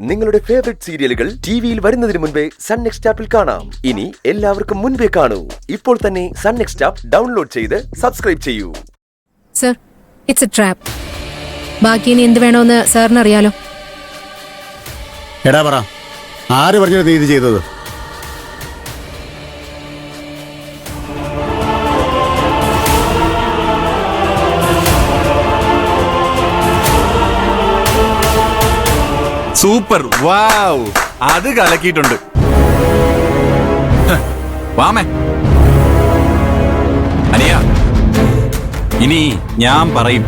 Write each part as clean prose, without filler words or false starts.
നിങ്ങളുടെ ഫേവറേറ്റ് സീരിയലുകൾ ടിവിയിൽ വരുന്നതിന് മുൻപേ സൺ നെക്സ്റ്റ് ആപ്പിൽ കാണാം. ഇനി എല്ലാവർക്കും മുൻപേ കാണൂ. ഇപ്പോൾ തന്നെ സൺ നെക്സ്റ്റ് ആപ്പ് ഡൗൺലോഡ് ചെയ്ത് സബ്സ്ക്രൈബ് ചെയ്യൂ. Sir, it's A trap. ബാക്കി ഇനി എന്ത് വേണമെന്ന് സാറിന് അറിയാലോ. എടാ പറ, ആര് പറഞ്ഞത് നീ ഇത് ചെയ്തത്? സൂപ്പർ, വാവ്, അത് കലക്കിയിട്ടുണ്ട്. വാമേ അനിയ, ഇനി ഞാൻ പറയും.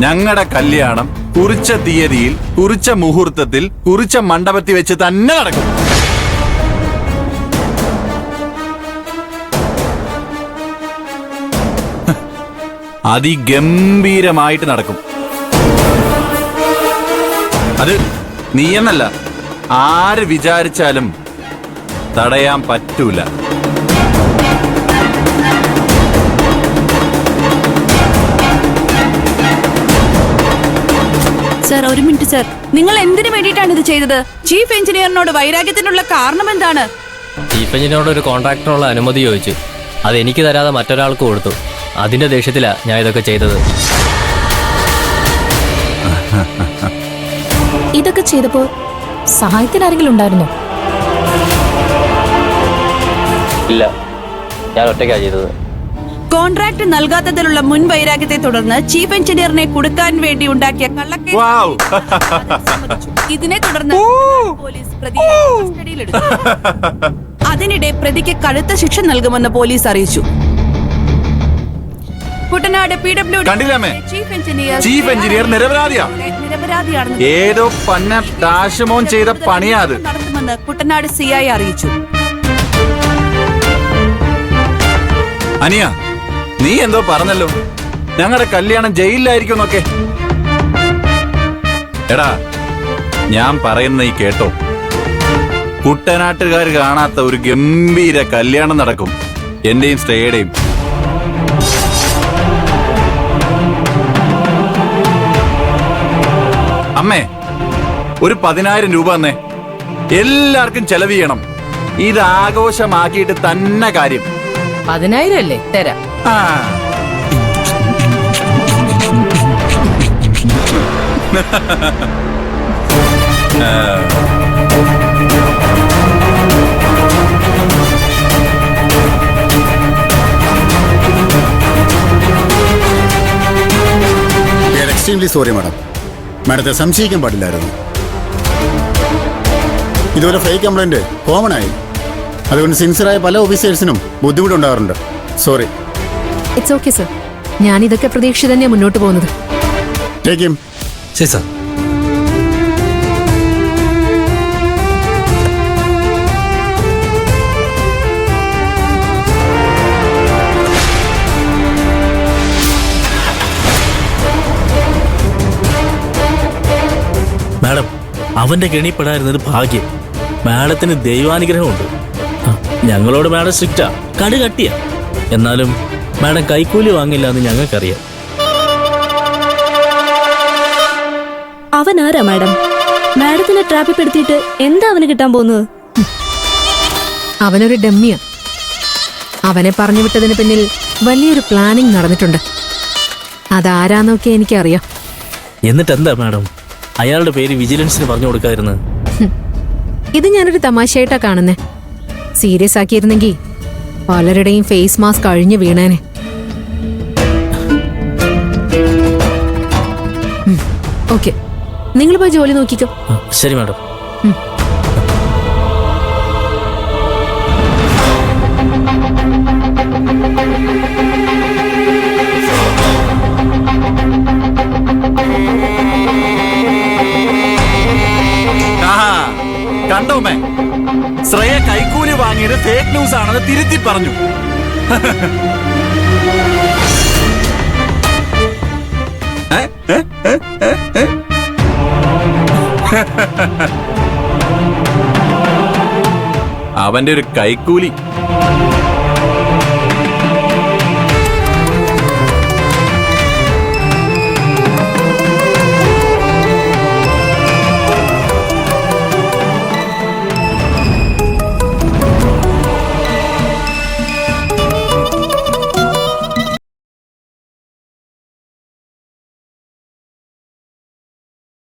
ഞങ്ങളുടെ കല്യാണം കുറിച്ച തീയതിയിൽ, കുറിച്ച മുഹൂർത്തത്തിൽ, കുറിച്ച മണ്ഡപത്തിൽ വെച്ച് തന്നെ നടക്കും. അതിഗംഭീരമായിട്ട് നടക്കും. അത് നീയെന്നല്ല, ആര് വിചാരിച്ചാലും തടയാൻ പറ്റൂല. സർ, ഒരു മിനിറ്റ് സർ. നിങ്ങൾ എന്തിനു വേണ്ടിയിട്ടാണ് ഇത് ചെയ്തത്? ചീഫ് എഞ്ചിനീയറിനോട് വൈരാഗ്യത്തിനുള്ള കാരണം എന്താണ്? ചീഫ് എഞ്ചിനീയറോട് ഒരു കോൺട്രാക്ടറിനുള്ള അനുമതി ചോദിച്ചു. അത് എനിക്ക് തരാതെ മറ്റൊരാൾക്ക് കൊടുത്തു. അതിന്റെ ദേഷ്യത്തിലാ ഞാൻ ഇതൊക്കെ ചെയ്തത്. ഇതൊക്കെ ചെയ്തപ്പോ സഹായത്തിന് ആരെങ്കിലും ഉണ്ടായിരുന്നോ? ഇല്ല, ഞാൻ ഒറ്റയ്ക്കാ ചെയ്തത്. കോൺട്രാക്ട് നൽകാത്തതിലുള്ള മുൻ വൈരാഗ്യത്തെ തുടർന്ന് ചീഫ് എഞ്ചിനീയറിനെ കൊടുക്കാൻ വേണ്ടി ഉണ്ടാക്കിയ കള്ളക്കേസ് ഇതിനെ തുടർന്ന് പോലീസ് പ്രതിയെ കസ്റ്റഡിയിലെടുത്തു. അതിനിടെ പ്രതിക്ക് കടുത്ത ശിക്ഷ നൽകുമെന്ന് പോലീസ് അറിയിച്ചു. കുട്ടനാട് PWD ചീഫ് എഞ്ചിനീയർ നിരപരാധിയാണെന്ന് ഏതോ പന്ന ഡാഷമോൻ ചെയ്ത പണിയാത് നടത്തുമെന്ന് കുട്ടനാട് CI അറിയിച്ചു. അനിയ, നീ എന്തോ പറഞ്ഞല്ലോ, ഞങ്ങളുടെ കല്യാണം ജയിലിലായിരിക്കുമെന്നൊക്കെ. എടാ, ഞാൻ പറയുന്ന ഈ കേട്ടോ, കുട്ടനാട്ടുകാർ കാണാത്ത ഒരു ഗംഭീര കല്യാണം നടക്കും, എന്റെയും ശ്രേയുടെയും. അമ്മേ, ഒരു 10,000 രൂപ തന്നേ. എല്ലാവർക്കും ചെലവ് ചെയ്യണം. ഇത് ആഘോഷമാക്കിയിട്ട് തന്നെ കാര്യം. 10,000 അല്ലേ? തരാം. ആ, എക്സ്ട്രീംലി സോറി മാഡം. മാഡത്തെ സംശയിക്കാൻ പാടില്ലായിരുന്നു. ഇതുപോലെ ഫേക്ക് കംപ്ലൈന്റ് കോമൺ ആയി. അതുകൊണ്ട് സിൻസിയറായ പല ഓഫീസേഴ്സിനും ബുദ്ധിമുട്ടുണ്ടാകാറുണ്ട്. സോറി. It's okay sir. ഞാൻ ഇതൊക്കെ പ്രതീക്ഷിച്ച് തന്നെയാണ് മുന്നോട്ട് പോകുന്നത്. Take him. ശരി സർ. മാഡം, അവന്റെ കെണിപ്പെടായിരുന്നത് ഭാഗ്യം. മാഡത്തിന് ദൈവാനുഗ്രഹമുണ്ട്. ഞങ്ങളോട് മാഡം സ്ട്രിക്റ്റാ, കടുകട്ടിയാ. എന്നാലും മാഡം കൈക്കൂലി വാങ്ങില്ല എന്ന് ഞങ്ങൾക്കറിയാം. അവൻ ആരാ മാഡം? മാഡത്തിനെ ട്രാപ്പിൽ പെടുത്തിയിട്ട് എന്താ അവന് കിട്ടാൻ പോകുന്നത്? അവനൊരു ഡമ്മിയാ. അവനെ പറഞ്ഞു വിട്ടതിന് പിന്നിൽ വലിയൊരു പ്ലാനിങ് നടന്നിട്ടുണ്ട്. അതാരാന്നൊക്കെ എനിക്കറിയാം. എന്നിട്ട് എന്താ മാഡം അയാളുടെ പേര് വിജിലൻസിന് പറഞ്ഞു കൊടുക്കാതിരുന്നത്? ഇത് ഞാനൊരു തമാശയായിട്ടാ കാണുന്നേ. സീരിയസ് ആക്കിയിരുന്നെങ്കിൽ പലരുടെയും ഫേസ് മാസ്ക് അഴിഞ്ഞു വീണേനെ. ഓക്കെ, നിങ്ങൾ പോയി ജോലി നോക്കിക്കോ. ശരി മാഡം. കണ്ടോമേ, ശ്രേയ കൈക്കൂലി വാങ്ങിയത് ഫേക്ക് ന്യൂസ് ആണെന്ന് തിരുത്തി പറഞ്ഞു. അവന്റെ ഒരു കൈക്കൂലി